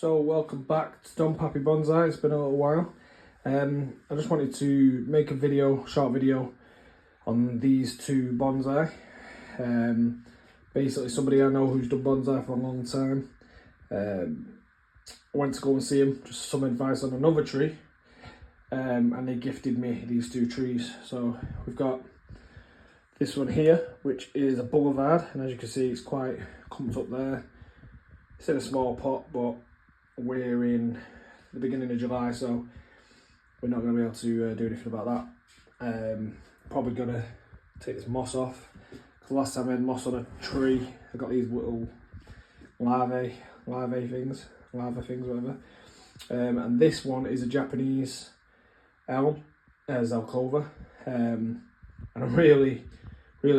So welcome back to Don Pappy Bonsai. It's been a little while. I just wanted to make a short video on these two bonsai. Basically somebody I know who's done bonsai for a long time. I went to go and see him, just some advice on another tree. And they gifted me these two trees. So we've got this one here, which is a boulevard, and as you can see it's quite clumped up there. It's in a small pot, but we're in the beginning of July, so we're not going to be able to do anything about that. Probably going to take this moss off, because last time I had moss on a tree, I got these little lava things, whatever. And this one is a Japanese elm, Zelkova, and I'm really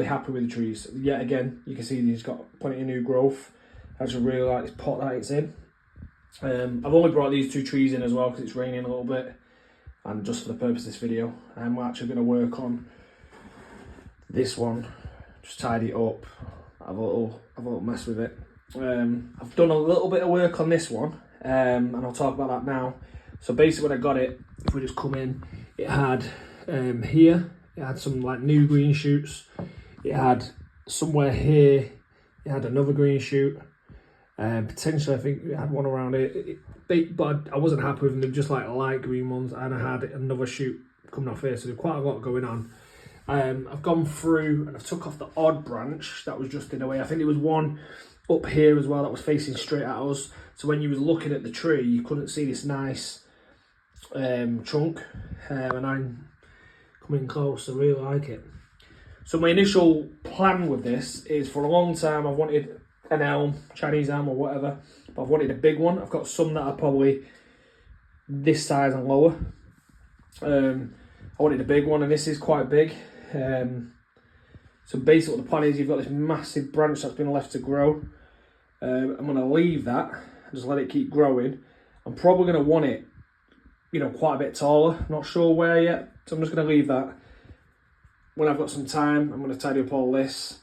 happy with the trees. Yet again, you can see these got plenty of new growth. I just really like this pot that it's in. I've only brought these two trees in as well because it's raining a little bit, and just for the purpose of this video, I'm actually going to work on this one, just tidy it up, have a little mess with it. I've done a little bit of work on this one, and I'll talk about that now. So basically when I got it, if we just come in, it had here, it had some like new green shoots. It had somewhere here, it had another green shoot. Potentially I think it had one around it, but I wasn't happy with them. They're just like light green ones, and I had another shoot coming off here, so there's quite a lot going on. I've gone through and I've took off the odd branch that was just in the way. I think there was one up here as well that was facing straight at us, so when you was looking at the tree you couldn't see this nice trunk, and I'm coming close. I really like it. So my initial plan with this is, for a long time I've wanted an elm, Chinese elm or whatever, but I've wanted a big one. I've got some that are probably this size and lower. I wanted a big one, and this is quite big. So basically what the plan is, you've got this massive branch that's been left to grow. I'm going to leave that and just let it keep growing. I'm probably going to want it, you know, quite a bit taller. Not sure where yet, so I'm just going to leave that. When I've got some time, I'm going to tidy up all this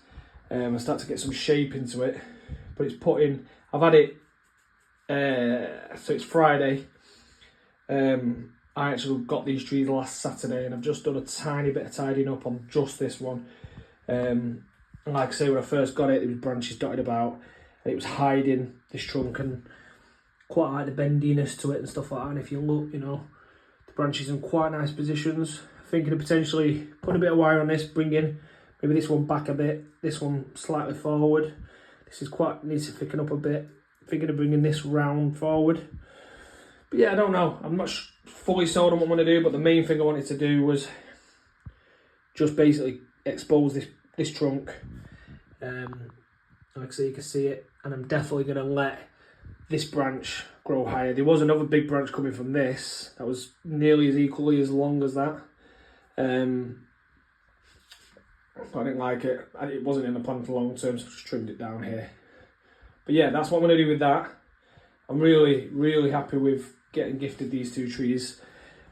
and start to get some shape into it. But it's putting, I've had it, so it's Friday. I actually got these trees last Saturday, and I've just done a tiny bit of tidying up on just this one. And like I say, when I first got it, there was branches dotted about, and it was hiding this trunk, and quite like the bendiness to it and stuff like that. And if you look, you know, the branches in quite nice positions. Thinking of potentially putting a bit of wire on this, bringing maybe this one back a bit, this one slightly forward. This is needs to thicken up a bit. Thinking of bringing this round forward. But yeah, I don't know. I'm not fully sold on what I'm going to do, but the main thing I wanted to do was just basically expose this trunk. Like I say, you can see it, and I'm definitely going to let this branch grow higher. There was another big branch coming from this that was nearly as equally as long as that. I didn't like it. It wasn't in the plan for long term, so I just trimmed it down here. But yeah, that's what I'm going to do with that. I'm really happy with getting gifted these two trees.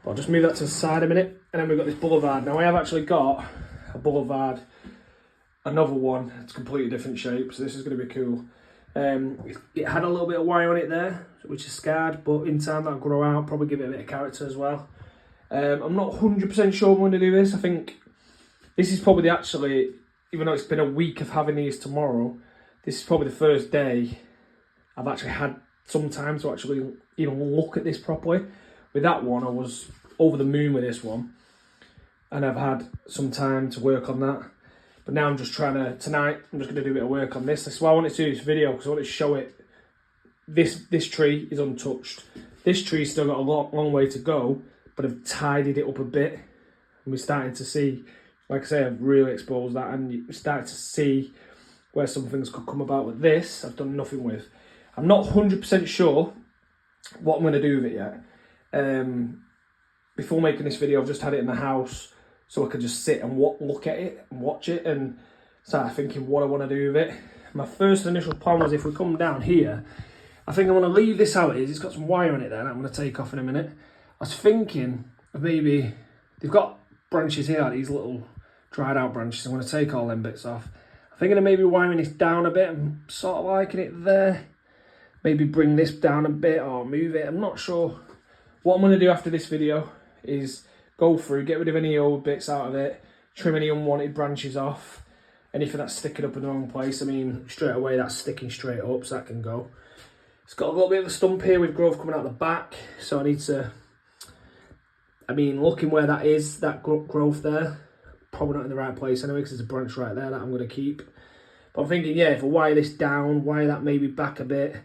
But I'll just move that to the side a minute, and then we've got this boulevard. Now I have actually got a boulevard, another one. It's completely different shape, so this is going to be cool. It had a little bit of wire on it there, which is scarred, but in time that'll grow out, probably give it a bit of character as well. I'm not 100% sure I'm going to do this. I think this is probably even though it's been a week of having these tomorrow, this is probably the first day I've actually had some time to actually even look at this properly. With that one, I was over the moon with this one, and I've had some time to work on that. But now I'm just tonight I'm just going to do a bit of work on this. That's why I wanted to do this video, because I want to show it. This tree is untouched. This tree's still got a long way to go, but I've tidied it up a bit, and we're starting to see, like I say, I've really exposed that, and you're starting to see where some things could come about. With this, I've done nothing with. I'm not 100% sure what I'm going to do with it yet. Before making this video, I've just had it in the house, so I could just sit and look at it and watch it and start thinking what I want to do with it. My first initial plan was, if we come down here, I think I want to leave this how it is. It's got some wire on it there that I'm going to take off in a minute. I was thinking of maybe, they've got branches here, these little dried out branches. I'm going to take all them bits off. I'm thinking of maybe wiring this down a bit. I'm sort of liking it there. maybe bring this down a bit or move it. I'm not sure. What I'm going to do after this video is go through, get rid of any old bits out of it, trim any unwanted branches off, anything that's sticking up in the wrong place. I mean, straight away that's sticking straight up, so that can go. It's got a little bit of a stump here with growth coming out the back, so I need to, I mean, looking where that is, that growth there, probably not in the right place anyway, because there's a branch right there that I'm going to keep. But I'm thinking, yeah, if I wire this down, wire that maybe back a bit,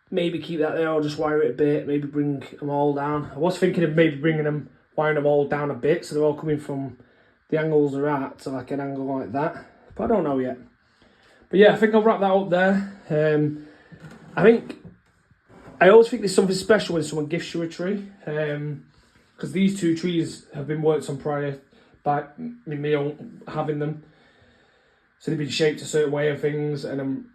maybe keep that there, or just wire it a bit, maybe bring them all down. I was thinking of maybe wiring them all down a bit, so they're all coming from the angles they're at to like an angle like that. But I don't know yet. But yeah, I think I'll wrap that up there. I always think there's something special when someone gifts you a tree. Because these two trees have been worked on prior by me having them. So they've been shaped a certain way of things, and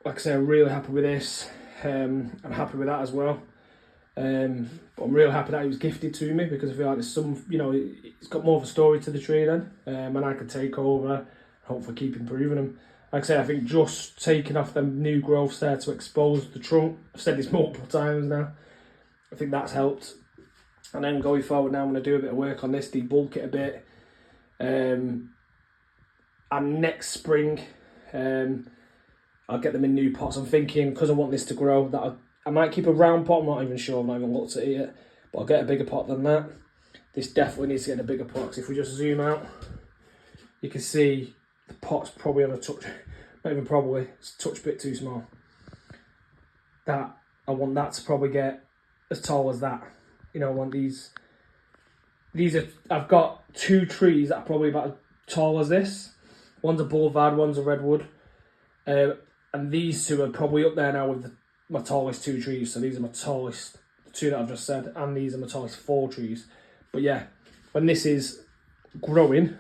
like I say, I'm really happy with this. I'm happy with that as well. But I'm really happy that it was gifted to me, because I feel like there's some, you know, it's got more of a story to the tree then, and I could take over and hopefully keep improving them. Like I say, I think just taking off them new growths there to expose the trunk, I've said this multiple times now, I think that's helped. And then going forward now, I'm going to do a bit of work on this, debulk it a bit. And next spring, I'll get them in new pots. I'm thinking, because I want this to grow, that I might keep a round pot. I'm not even sure, I've not even looked at it yet. But I'll get a bigger pot than that. This definitely needs to get a bigger pot, because if we just zoom out, you can see the pot's probably on a touch, not even probably, it's a touch bit too small. That, I want that to probably get as tall as that. You know, I want these are, I've got two trees that are probably about as tall as this. One's a boulevard, one's a redwood. And these two are probably up there now with my tallest two trees. So these are my tallest, the two that I've just said, and these are my tallest 4 trees. But yeah, when this is growing,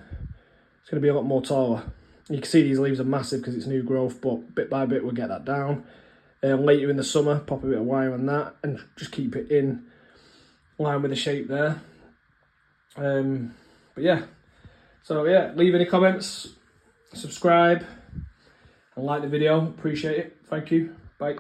it's going to be a lot more taller. You can see these leaves are massive because it's new growth, but bit by bit we'll get that down. Later in the summer, pop a bit of wire on that and just keep it in line with the shape there. But yeah, so yeah, leave any comments, subscribe and like the video, appreciate it. Thank you, bye.